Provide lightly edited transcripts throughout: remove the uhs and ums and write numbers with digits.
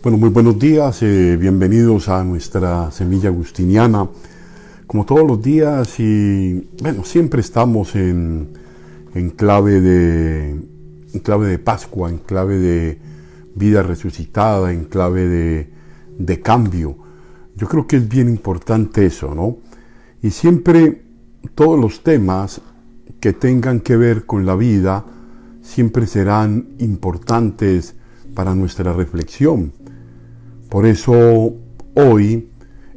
Bueno, muy buenos días, bienvenidos a nuestra Semilla Agustiniana. Como todos los días, y bueno, siempre estamos en clave de Pascua, en clave de vida resucitada, en clave de cambio. Yo creo que es bien importante eso, ¿no? Y siempre todos los temas que tengan que ver con la vida siempre serán importantes para nuestra reflexión. Por eso hoy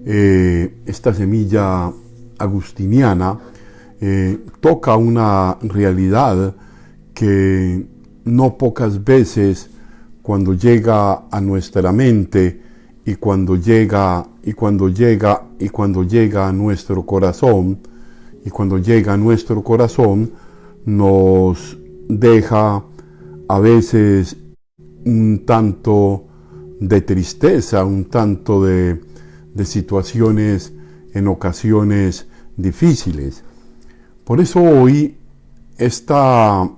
esta semilla agustiniana toca una realidad que no pocas veces cuando llega a nuestra mente y cuando llega a nuestro corazón nos deja a veces un tanto de tristeza, un tanto de situaciones en ocasiones difíciles. Por eso hoy esta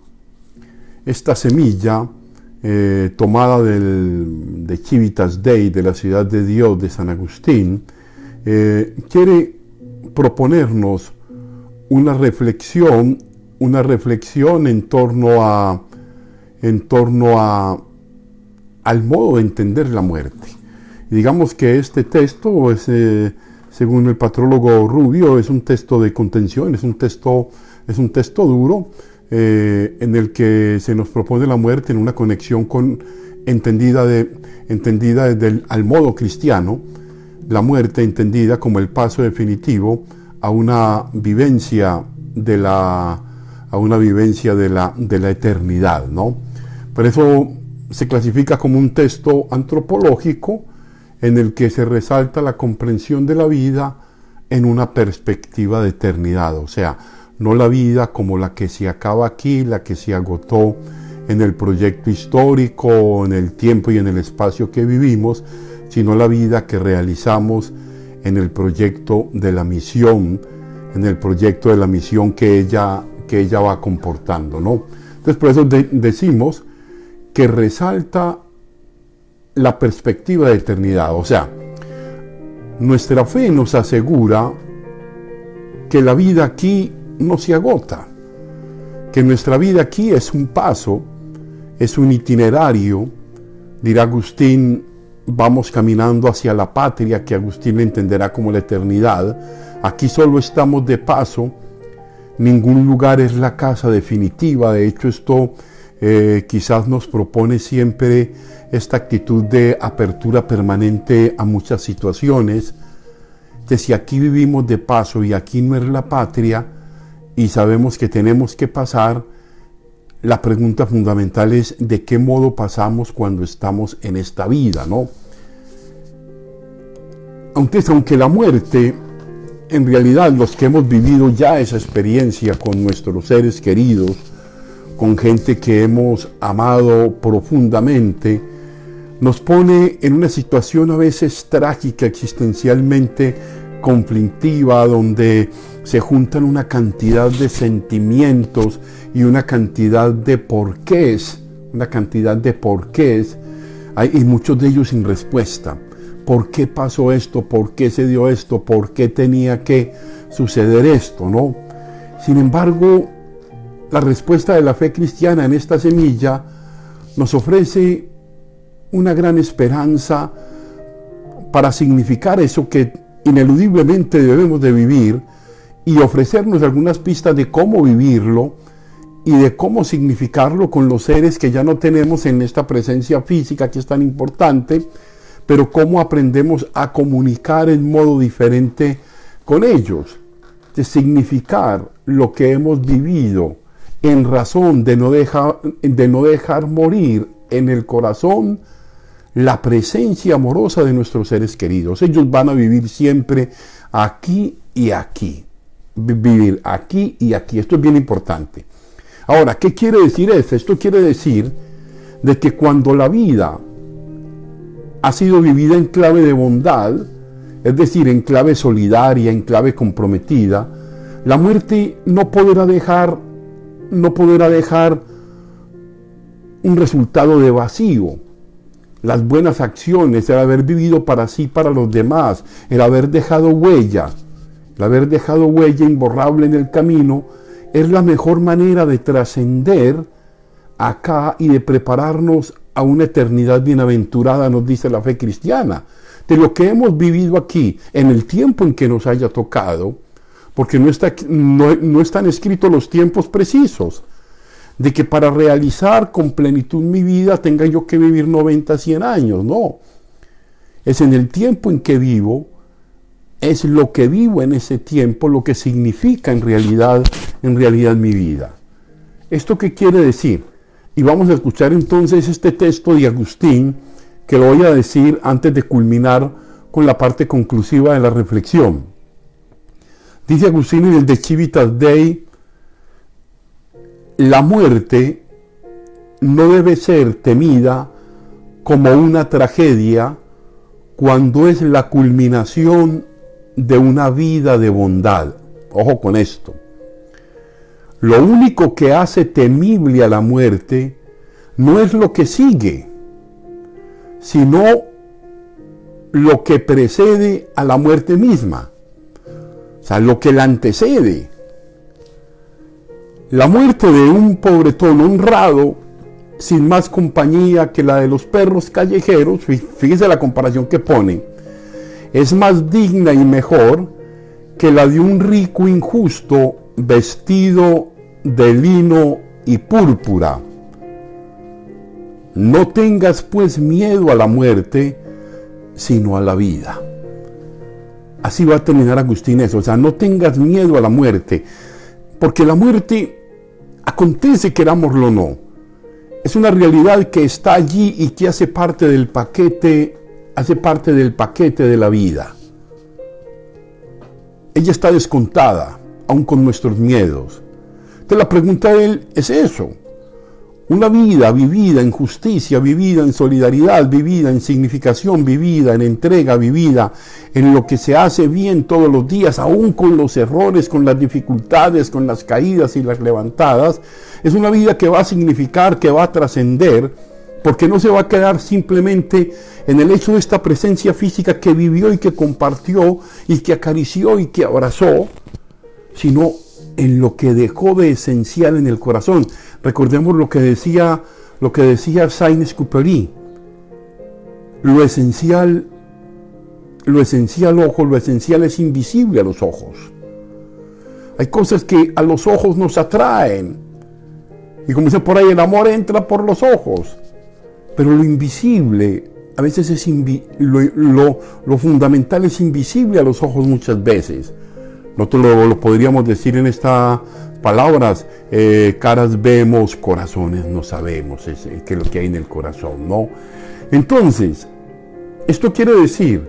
semilla tomada de Civitas Dei, de la Ciudad de Dios de San Agustín, quiere proponernos una reflexión en torno al modo de entender la muerte. Y digamos que este texto es, según el patrólogo Rubio, es un texto de contención, es un texto duro, en el que se nos propone la muerte en una conexión entendida al modo cristiano, la muerte entendida como el paso definitivo a una vivencia de la eternidad, ¿no? Por eso se clasifica como un texto antropológico en el que se resalta la comprensión de la vida en una perspectiva de eternidad, o sea, no la vida como la que se acaba aquí, la que se agotó en el proyecto histórico, en el tiempo y en el espacio que vivimos, sino la vida que realizamos en el proyecto de la misión, que ella va comportando, ¿no? Entonces, por eso decimos que resalta la perspectiva de eternidad. O sea, nuestra fe nos asegura que la vida aquí no se agota, que nuestra vida aquí es un paso, es un itinerario. Dirá Agustín, vamos caminando hacia la patria, que Agustín entenderá como la eternidad. Aquí solo estamos de paso, ningún lugar es la casa definitiva. De hecho, esto quizás nos propone siempre esta actitud de apertura permanente a muchas situaciones, que si aquí vivimos de paso y aquí no es la patria y sabemos que tenemos que pasar, la pregunta fundamental es de qué modo pasamos cuando estamos en esta vida, ¿no? Aunque la muerte, en realidad los que hemos vivido ya esa experiencia con nuestros seres queridos, con gente que hemos amado profundamente, nos pone en una situación a veces trágica, existencialmente conflictiva, donde se juntan una cantidad de sentimientos y una cantidad de porqués, y muchos de ellos sin respuesta. ¿Por qué pasó esto? ¿Por qué se dio esto? ¿Por qué tenía que suceder esto? ¿No? Sin embargo, la respuesta de la fe cristiana en esta semilla nos ofrece una gran esperanza para significar eso que ineludiblemente debemos de vivir y ofrecernos algunas pistas de cómo vivirlo y de cómo significarlo con los seres que ya no tenemos en esta presencia física que es tan importante, pero cómo aprendemos a comunicar en modo diferente con ellos, de significar lo que hemos vivido en razón de no dejar morir en el corazón la presencia amorosa de nuestros seres queridos. Ellos van a vivir siempre aquí y aquí. Vivir aquí y aquí. Esto es bien importante. Ahora, ¿qué quiere decir esto? Esto quiere decir de que cuando la vida ha sido vivida en clave de bondad, es decir, en clave solidaria, en clave comprometida, la muerte no podrá dejar un resultado de vacío, las buenas acciones, el haber vivido para sí, para los demás, el haber dejado huella imborrable en el camino, es la mejor manera de trascender acá y de prepararnos a una eternidad bienaventurada, nos dice la fe cristiana. De lo que hemos vivido aquí, en el tiempo en que nos haya tocado, porque no están escritos los tiempos precisos, de que para realizar con plenitud mi vida tenga yo que vivir 90, 100 años, no. Es en el tiempo en que vivo, es lo que vivo en ese tiempo, lo que significa en realidad mi vida. ¿Esto qué quiere decir? Y vamos a escuchar entonces este texto de Agustín, que lo voy a decir antes de culminar con la parte conclusiva de la reflexión. Dice Agustín en el De Civitas Dei: la muerte no debe ser temida como una tragedia cuando es la culminación de una vida de bondad. Ojo con esto. Lo único que hace temible a la muerte no es lo que sigue, sino lo que precede a la muerte misma. O sea, lo que la antecede. La muerte de un pobretón honrado, sin más compañía que la de los perros callejeros, fíjese la comparación que pone, es más digna y mejor que la de un rico injusto vestido de lino y púrpura. No tengas pues miedo a la muerte, sino a la vida. Así va a terminar Agustín eso, o sea, no tengas miedo a la muerte, porque la muerte acontece, querámoslo o no. Es una realidad que está allí y que hace parte del paquete de la vida. Ella está descontada, aun con nuestros miedos. Entonces la pregunta de él es eso. Una vida vivida en justicia, vivida en solidaridad, vivida en significación, vivida en entrega, vivida en lo que se hace bien todos los días, aún con los errores, con las dificultades, con las caídas y las levantadas, es una vida que va a significar, que va a trascender, porque no se va a quedar simplemente en el hecho de esta presencia física que vivió y que compartió y que acarició y que abrazó, sino en lo que dejó de esencial en el corazón. Recordemos lo que decía Saint-Exupéry. Lo esencial es invisible a los ojos. Hay cosas que a los ojos nos atraen. Y como dice por ahí, el amor entra por los ojos. Pero lo invisible, a veces lo fundamental es invisible a los ojos muchas veces. Nosotros lo podríamos decir en estas palabras, caras vemos, corazones no sabemos, que es lo que hay en el corazón, ¿no? Entonces, esto quiere decir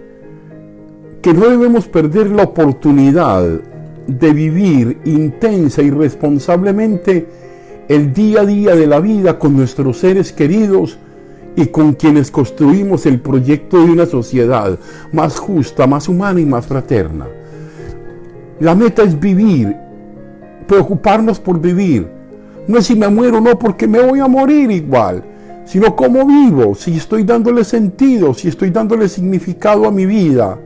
que no debemos perder la oportunidad de vivir intensa y responsablemente el día a día de la vida con nuestros seres queridos y con quienes construimos el proyecto de una sociedad más justa, más humana y más fraterna. La meta es vivir, preocuparnos por vivir. No es si me muero o no, porque me voy a morir igual, sino cómo vivo, si estoy dándole sentido, si estoy dándole significado a mi vida.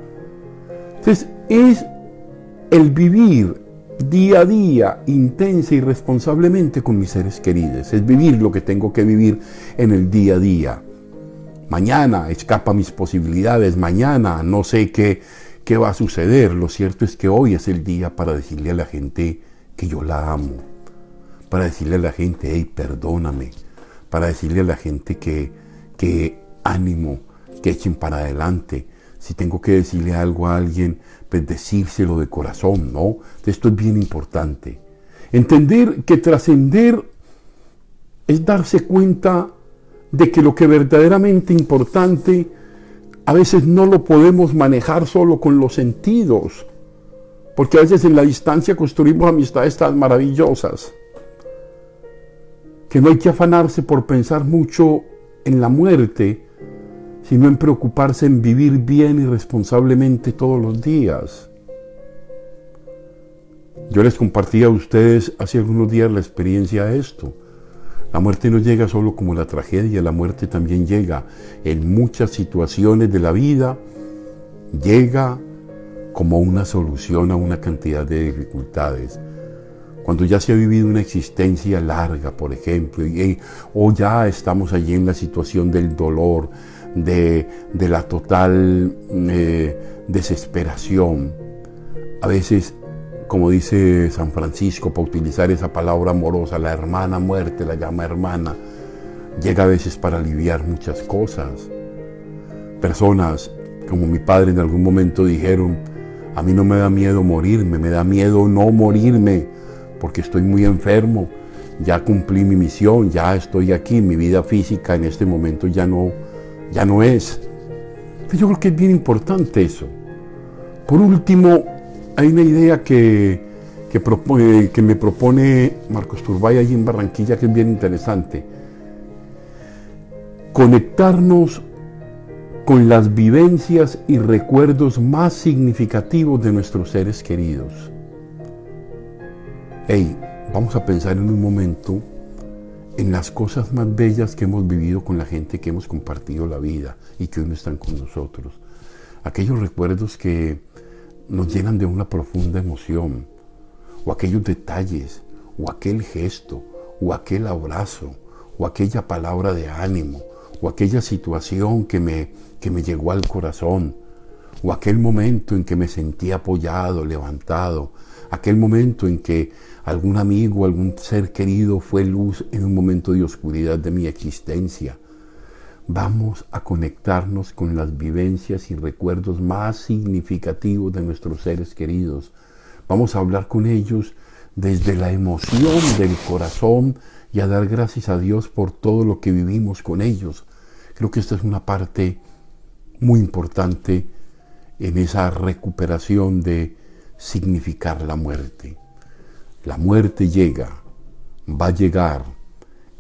Entonces, es el vivir día a día, intensa y responsablemente con mis seres queridos. Es vivir lo que tengo que vivir en el día a día. Mañana escapa mis posibilidades, mañana no sé qué va a suceder. Lo cierto es que hoy es el día para decirle a la gente que yo la amo, para decirle a la gente, hey, perdóname, para decirle a la gente que ánimo, que echen para adelante. Si tengo que decirle algo a alguien, pues decírselo de corazón, ¿no? Esto es bien importante. Entender que trascender es darse cuenta de que lo que verdaderamente importante a veces no lo podemos manejar solo con los sentidos, porque a veces en la distancia construimos amistades tan maravillosas que no hay que afanarse por pensar mucho en la muerte, sino en preocuparse en vivir bien y responsablemente todos los días. Yo les compartí a ustedes hace algunos días la experiencia de esto. La muerte no llega solo como la tragedia, la muerte también llega en muchas situaciones de la vida, llega como una solución a una cantidad de dificultades. Cuando ya se ha vivido una existencia larga, por ejemplo, o ya estamos allí en la situación del dolor, de la total desesperación. A veces, como dice San Francisco, para utilizar esa palabra amorosa, la hermana muerte, la llama hermana, llega a veces para aliviar muchas cosas. Personas como mi padre en algún momento dijeron, a mí no me da miedo morirme, me da miedo no morirme, porque estoy muy enfermo, ya cumplí mi misión, ya estoy aquí, mi vida física en este momento ya no es. Entonces yo creo que es bien importante eso. Por último, hay una idea que me propone Marcos Turbay allí en Barranquilla, que es bien interesante. Conectarnos con las vivencias y recuerdos más significativos de nuestros seres queridos. Vamos a pensar en un momento en las cosas más bellas que hemos vivido con la gente que hemos compartido la vida y que hoy no están con nosotros. Aquellos recuerdos que nos llenan de una profunda emoción, o aquellos detalles, o aquel gesto, o aquel abrazo, o aquella palabra de ánimo, o aquella situación que me llegó al corazón, o aquel momento en que me sentí apoyado, levantado, aquel momento en que algún amigo, algún ser querido fue luz en un momento de oscuridad de mi existencia. Vamos a conectarnos con las vivencias y recuerdos más significativos de nuestros seres queridos. Vamos a hablar con ellos desde la emoción del corazón y a dar gracias a Dios por todo lo que vivimos con ellos. Creo que esta es una parte muy importante en esa recuperación de significar la muerte. La muerte llega, va a llegar,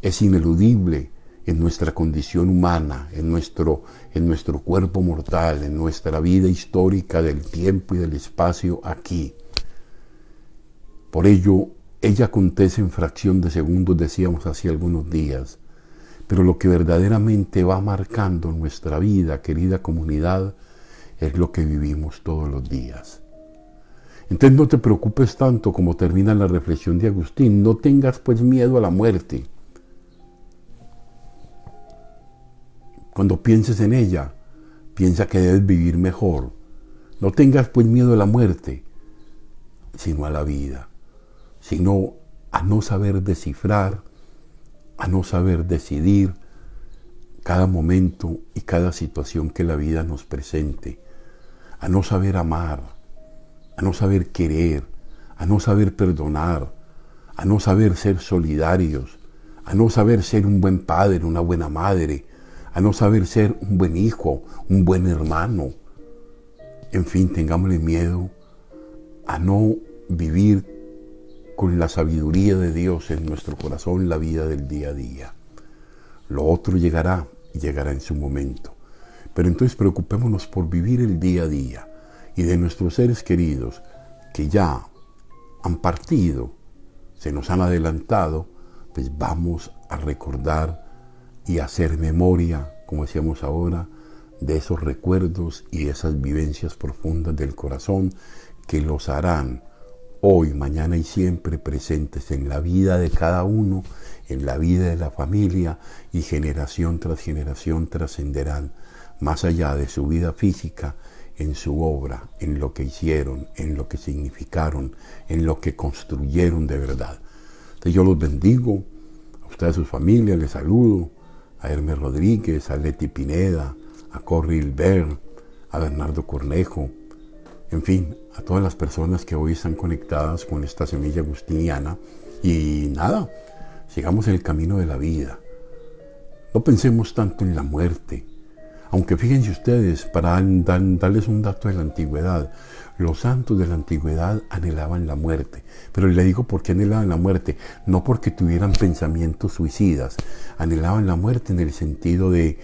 es ineludible en nuestra condición humana, en nuestro cuerpo mortal, en nuestra vida histórica del tiempo y del espacio aquí. Por ello, ella acontece en fracción de segundos, decíamos hace algunos días, pero lo que verdaderamente va marcando nuestra vida, querida comunidad, es lo que vivimos todos los días. Entonces no te preocupes tanto, como termina la reflexión de Agustín, no tengas pues miedo a la muerte. Cuando pienses en ella, piensa que debes vivir mejor. No tengas pues miedo a la muerte, sino a la vida, sino a no saber descifrar, a no saber decidir cada momento y cada situación que la vida nos presente, a no saber amar, a no saber querer, a no saber perdonar, a no saber ser solidarios, a no saber ser un buen padre, una buena madre, a no saber ser un buen hijo, un buen hermano. En fin, tengámosle miedo a no vivir con la sabiduría de Dios en nuestro corazón la vida del día a día. Lo otro llegará y llegará en su momento. Pero entonces preocupémonos por vivir el día a día y de nuestros seres queridos que ya han partido, se nos han adelantado, pues vamos a recordar y hacer memoria, como decíamos ahora, de esos recuerdos y de esas vivencias profundas del corazón que los harán hoy, mañana y siempre presentes en la vida de cada uno, en la vida de la familia, y generación tras generación trascenderán más allá de su vida física, en su obra, en lo que hicieron, en lo que significaron, en lo que construyeron de verdad. Entonces yo los bendigo, a ustedes, a sus familias, les saludo, a Hermes Rodríguez, a Leti Pineda, a Corry Hilbert, a Bernardo Cornejo, en fin, a todas las personas que hoy están conectadas con esta semilla agustiniana. Y nada, sigamos el camino de la vida. No pensemos tanto en la muerte. Aunque fíjense ustedes, para darles un dato de la antigüedad, los santos de la antigüedad anhelaban la muerte. Pero le digo por qué anhelaban la muerte, no porque tuvieran pensamientos suicidas. Anhelaban la muerte en el sentido de,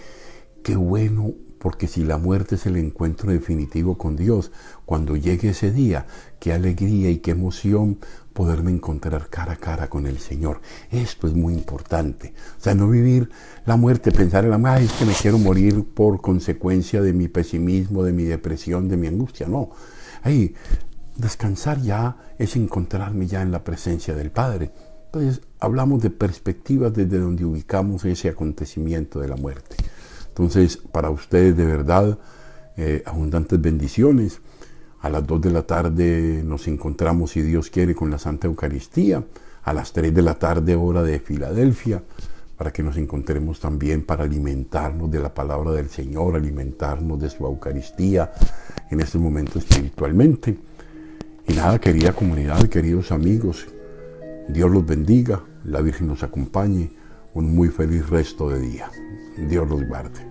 qué bueno, porque si la muerte es el encuentro definitivo con Dios, cuando llegue ese día, qué alegría y qué emoción poderme encontrar cara a cara con el Señor. Esto es muy importante. O sea, no vivir la muerte, pensar en la muerte, es que me quiero morir por consecuencia de mi pesimismo, de mi depresión, de mi angustia. No. Ahí, descansar ya es encontrarme ya en la presencia del Padre. Entonces, hablamos de perspectivas desde donde ubicamos ese acontecimiento de la muerte. Entonces, para ustedes de verdad, abundantes bendiciones. A las 2 de la tarde nos encontramos, si Dios quiere, con la Santa Eucaristía. A las 3 de la tarde, hora de Filadelfia, para que nos encontremos también para alimentarnos de la palabra del Señor, alimentarnos de su Eucaristía en este momento espiritualmente. Y nada, querida comunidad, queridos amigos, Dios los bendiga, la Virgen nos acompañe, un muy feliz resto de día. Dios los guarde.